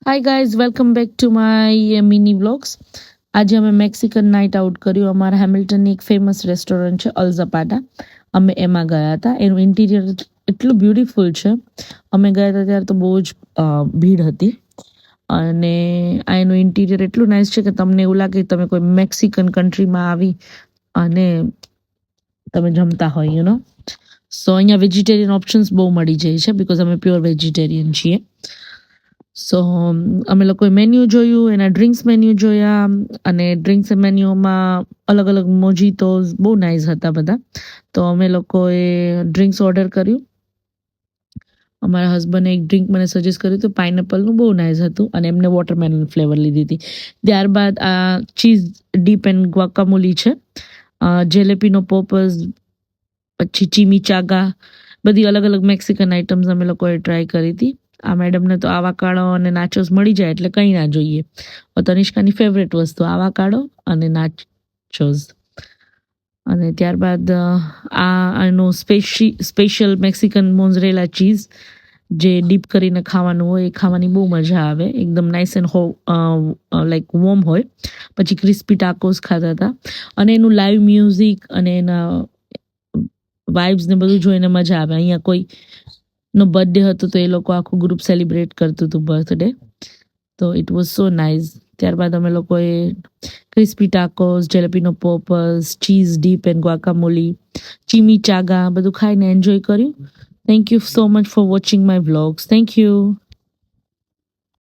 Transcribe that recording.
Hi guys, welcome back to my mini vlogs. આજે અમે Mexican night out કર્યું. અમારા હેમિલ્ટનની એક ફેમસ રેસ્ટોરન્ટ છે અલ્ઝાપાટા. અમે એમાં ગયા હતા. એનું ઇન્ટિરિયર એટલું બ્યુટીફુલ છે. અમે ગયા હતા ત્યારે તો બહુ જ ભીડ હતી. અને આ એનું ઇન્ટિરિયર એટલું નાઇસ છે કે તમને એવું લાગે તમે કોઈ મેક્સિકન કન્ટ્રીમાં આવી અને તમે જમતા હોય સો અહીંયા વેજીટેરિયન ઓપ્શન્સ બહુ મળી જાય છે બિકોઝ અમે પ્યોર વેજીટેરિયન છીએ. સો અમે લોકોએ મેન્યુ જોયું, એના ડ્રિંક્સ મેન્યુ જોયા, અને ડ્રિંક્સ મેન્યુમાં અલગ અલગ મોજીતોઝ બહુ નાઇસ હતા બધા. તો અમે લોકોએ ડ્રિંક્સ ઓર્ડર કર્યું. અમારા હસબન્ડે એક ડ્રિંક મને સજેસ્ટ કર્યું હતું, પાઇનેપલનું, બહુ નાઇસ હતું, અને એમને વોટરમેલન ફ્લેવર લીધી હતી. ત્યારબાદ આ ચીઝ ડીપ એન્ડ ગ્વાકામોલી છે, જેલેપીનો પોપર્સ, પછી ચીમીચાગા, બધી અલગ અલગ મેક્સિકન આઇટમ્સ અમે લોકોએ ટ્રાય કરી હતી. આ મેડમને તો આવાકાડો અને નાચોસ મળી જાય એટલે કંઈ ના જોઈએ. તનિષ્કાની ફેવરેટ વસ્તુ આવાકાડો અને નાચોસ. અને ત્યારબાદ આનું સ્પેશિયલ મેક્સિકન મોઝરેલા ચીઝ જે ડીપ કરીને ખાવાનું હોય, એ ખાવાની બહુ મજા આવે. એકદમ નાઇસ એન્ડ લાઈક વોર્મ હોય. પછી ક્રિસ્પી ટાકોસ ખાતા હતા, અને એનું લાઈવ મ્યુઝિક અને એના વાઇબ્સ ને બધું જોઈને મજા આવે. અહીંયા કોઈ નો બર્થડે હતો તો એ લોકો આખું ગ્રુપ સેલિબ્રેટ કરતું હતું બર્થડે. તો ઇટ વોઝ સો નાઇસ. ત્યારબાદ અમે લોકોએ crispy tacos, jalapeno poppers, cheese dip and guacamole, chimichanga બધું ખાઈને એન્જોય કર્યું. Thank you so much for watching my vlogs. Thank you.